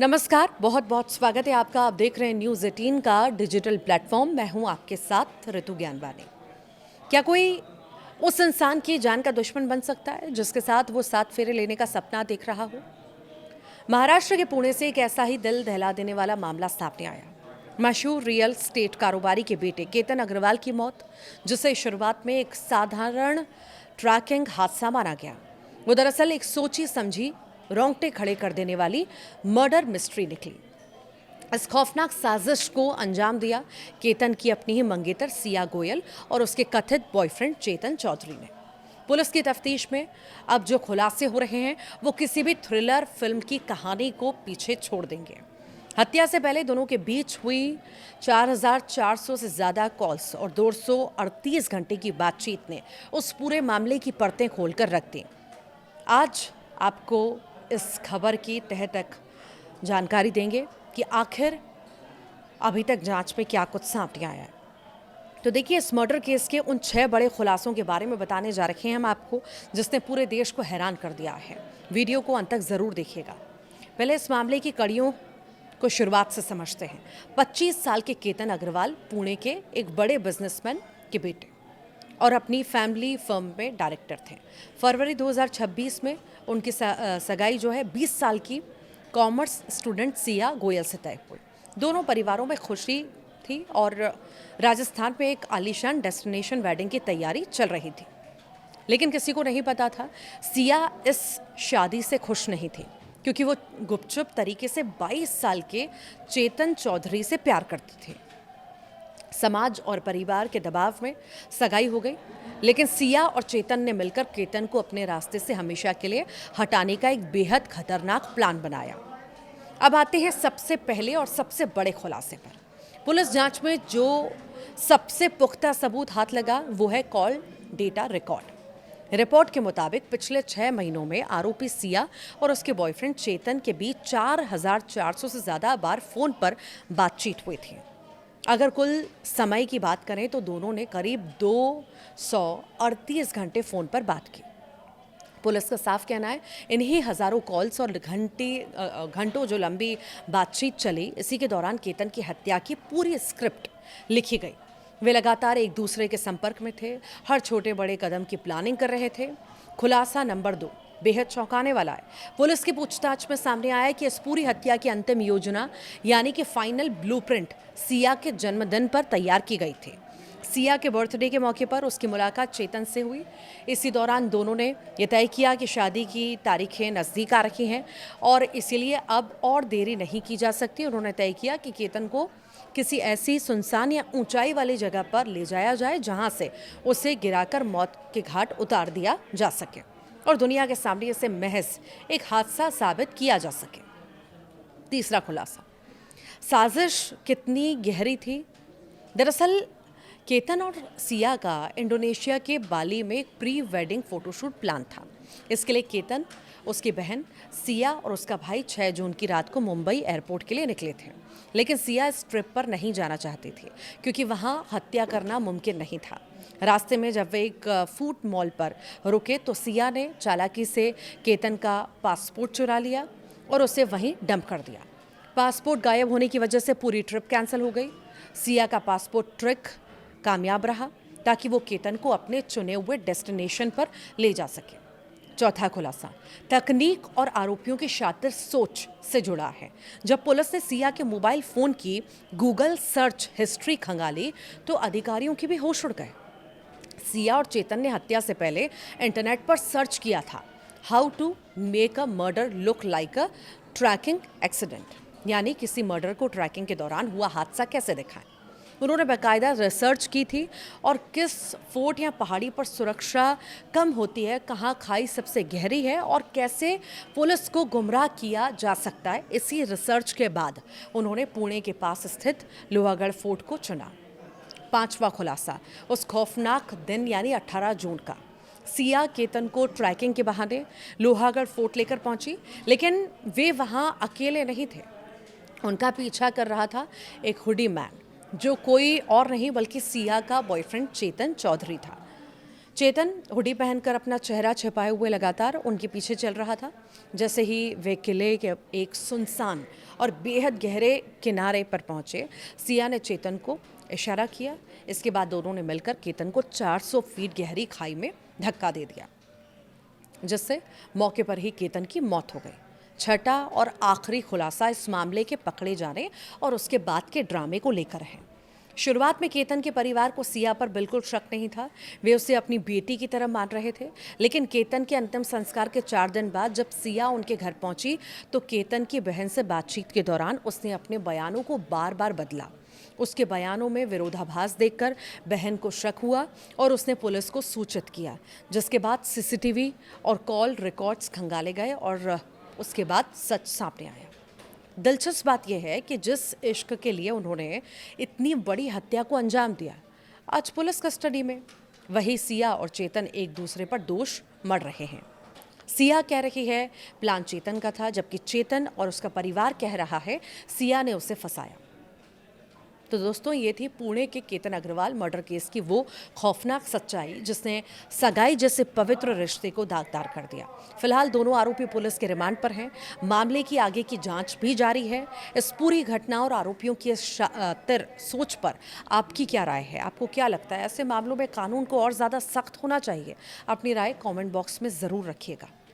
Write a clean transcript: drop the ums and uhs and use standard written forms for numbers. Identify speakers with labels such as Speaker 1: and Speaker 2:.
Speaker 1: नमस्कार, बहुत बहुत स्वागत है आपका। आप देख रहे हैं न्यूज़ 18 का डिजिटल प्लेटफॉर्म। मैं हूं आपके साथ ऋतु ज्ञानवानी। क्या कोई उस इंसान की जान का दुश्मन बन सकता है जिसके साथ वो 7 फेरे लेने का सपना देख रहा हो? महाराष्ट्र के पुणे से एक ऐसा ही दिल दहला देने वाला मामला सामने आया। मशहूर रियल स्टेट कारोबारी के बेटे केतन अग्रवाल की मौत, जिसे शुरुआत में एक साधारण ट्रैकिंग हादसा माना गया, वो दरअसल एक सोची समझी, रोंगटे खड़े कर देने वाली मर्डर मिस्ट्री निकली। इस खौफनाक साजिश को अंजाम दिया केतन की अपनी ही मंगेतर सिया गोयल और उसके कथित बॉयफ्रेंड चेतन चौधरी ने। पुलिस की तफ्तीश में अब जो खुलासे हो रहे हैं वो किसी भी थ्रिलर फिल्म की कहानी को पीछे छोड़ देंगे। हत्या से पहले दोनों के बीच हुई 4,400 से ज़्यादा कॉल्स और 238 घंटे की बातचीत ने उस पूरे मामले की परतें खोलकर रख दी। आज आपको इस खबर की तह तक जानकारी देंगे कि आखिर अभी तक जांच में क्या कुछ सामने आया है। तो देखिए, इस मर्डर केस के उन 6 बड़े खुलासों के बारे में बताने जा रहे हैं हम आपको, जिसने पूरे देश को हैरान कर दिया है। वीडियो को अंत तक ज़रूर देखिएगा। पहले इस मामले की कड़ियों को शुरुआत से समझते हैं। 25 साल के केतन अग्रवाल पुणे के एक बड़े बिजनेसमैन के बेटे और अपनी फैमिली फर्म में डायरेक्टर थे। फरवरी 2026 में उनकी सगाई जो है 20 साल की कॉमर्स स्टूडेंट सिया गोयल से तय हुई। दोनों परिवारों में खुशी थी और राजस्थान में एक आलीशान डेस्टिनेशन वेडिंग की तैयारी चल रही थी। लेकिन किसी को नहीं पता था सिया इस शादी से खुश नहीं थी, क्योंकि वो गुपचुप तरीके से 22 साल के चेतन चौधरी से प्यार करती थी। समाज और परिवार के दबाव में सगाई हो गई, लेकिन सिया और चेतन ने मिलकर केतन को अपने रास्ते से हमेशा के लिए हटाने का एक बेहद खतरनाक प्लान बनाया। अब आते हैं सबसे पहले और सबसे बड़े खुलासे पर। पुलिस जांच में जो सबसे पुख्ता सबूत हाथ लगा वो है कॉल डेटा रिकॉर्ड। रिपोर्ट के मुताबिक पिछले 6 महीनों में आरोपी सिया और उसके बॉयफ्रेंड चेतन के बीच 4,400 से ज़्यादा बार फोन पर बातचीत हुई थी। अगर कुल समय की बात करें तो दोनों ने करीब 238 घंटे फ़ोन पर बात की। पुलिस का साफ कहना है इन्हीं हज़ारों कॉल्स और घंटों जो लंबी बातचीत चली, इसी के दौरान केतन की हत्या की पूरी स्क्रिप्ट लिखी गई। वे लगातार एक दूसरे के संपर्क में थे, हर छोटे बड़े कदम की प्लानिंग कर रहे थे। खुलासा नंबर 2 बेहद चौंकाने वाला है। पुलिस की पूछताछ में सामने आया कि इस पूरी हत्या की अंतिम योजना यानी कि फाइनल ब्लूप्रिंट सिया के जन्मदिन पर तैयार की गई थी। सिया के बर्थडे के मौके पर उसकी मुलाकात चेतन से हुई। इसी दौरान दोनों ने यह तय किया कि शादी की तारीखें नज़दीक आ रही हैं और इसीलिए अब और देरी नहीं की जा सकती। उन्होंने तय किया कि केतन को किसी ऐसी सुनसान या ऊंचाई वाली जगह पर ले जाया जाए जहां से उसे गिराकर मौत के घाट उतार दिया जा सके और दुनिया के सामने इसे महज एक हादसा साबित किया जा सके। तीसरा खुलासा, साजिश कितनी गहरी थी। दरअसल केतन और सिया का इंडोनेशिया के बाली में एक प्री वेडिंग फोटोशूट प्लान था। इसके लिए केतन, उसकी बहन सिया और उसका भाई 6 जून की रात को मुंबई एयरपोर्ट के लिए निकले थे। लेकिन सिया इस ट्रिप पर नहीं जाना चाहती थी, क्योंकि वहाँ हत्या करना मुमकिन नहीं था। रास्ते में जब वे एक फूड मॉल पर रुके तो सिया ने चालाकी से केतन का पासपोर्ट चुरा लिया और उसे वहीं डंप कर दिया। पासपोर्ट गायब होने की वजह से पूरी ट्रिप कैंसिल हो गई। सिया का पासपोर्ट ट्रिक कामयाब रहा ताकि वो केतन को अपने चुने हुए डेस्टिनेशन पर ले जा सके। चौथा खुलासा तकनीक और आरोपियों की शातिर सोच से जुड़ा है। जब पुलिस ने सिया के मोबाइल फोन की गूगल सर्च हिस्ट्री खंगाली तो अधिकारियों की भी होश उड़ गए। सिया और चेतन ने हत्या से पहले इंटरनेट पर सर्च किया था, how to make a murder look like a tracking accident, यानी किसी मर्डर को ट्रैकिंग के दौरान हुआ हादसा कैसे दिखाएं। उन्होंने बाकायदा रिसर्च की थी और किस फोर्ट या पहाड़ी पर सुरक्षा कम होती है, कहाँ खाई सबसे गहरी है और कैसे पुलिस को गुमराह किया जा सकता है। इसी रिसर्च के बाद उन्होंने पुणे के पास स्थित लोहागढ़ फोर्ट को चुना। पांचवा खुलासा, उस खौफनाक दिन यानी 18 जून का। सिया केतन को ट्रैकिंग के बहाने लोहागढ़ फोर्ट लेकर पहुंची, लेकिन वे वहां अकेले नहीं थे। उनका पीछा कर रहा था एक हुडी मैन, जो कोई और नहीं बल्कि सिया का बॉयफ्रेंड चेतन चौधरी था। चेतन हुडी पहनकर अपना चेहरा छिपाए हुए लगातार उनके पीछे चल रहा था। जैसे ही वे किले के एक सुनसान और बेहद गहरे किनारे पर पहुंचे, सिया ने चेतन को इशारा किया। इसके बाद दोनों ने मिलकर केतन को 400 फीट गहरी खाई में धक्का दे दिया, जिससे मौके पर ही केतन की मौत हो गई। छठा और आखिरी खुलासा इस मामले के पकड़े जाने और उसके बाद के ड्रामे को लेकर है। शुरुआत में केतन के परिवार को सिया पर बिल्कुल शक नहीं था। वे उसे अपनी बेटी की तरह मान रहे थे। लेकिन केतन के अंतिम संस्कार के 4 दिन बाद जब सिया उनके घर पहुंची तो केतन की बहन से बातचीत के दौरान उसने अपने बयानों को बार बार बदला। उसके बयानों में विरोधाभास देखकर बहन को शक हुआ और उसने पुलिस को सूचित किया, जिसके बाद सीसीटीवी और कॉल रिकॉर्ड्स खंगाले गए और उसके बाद सच सामने आया। दिलचस्प बात यह है कि जिस इश्क के लिए उन्होंने इतनी बड़ी हत्या को अंजाम दिया, आज पुलिस कस्टडी में। वही सिया और चेतन एक दूसरे पर दोष मढ़ रहे हैं। सिया कह रही है प्लान चेतन का था, जबकि चेतन और उसका परिवार कह रहा है सिया ने उसे फंसाया। तो दोस्तों, ये थी पुणे के केतन अग्रवाल मर्डर केस की वो खौफनाक सच्चाई जिसने सगाई जैसे पवित्र रिश्ते को दागदार कर दिया। फिलहाल दोनों आरोपी पुलिस के रिमांड पर हैं। मामले की आगे की जांच भी जारी है। इस पूरी घटना और आरोपियों की इस शातिर सोच पर आपकी क्या राय है? आपको क्या लगता है ऐसे मामलों में कानून को और ज़्यादा सख्त होना चाहिए? अपनी राय कॉमेंट बॉक्स में ज़रूर रखिएगा।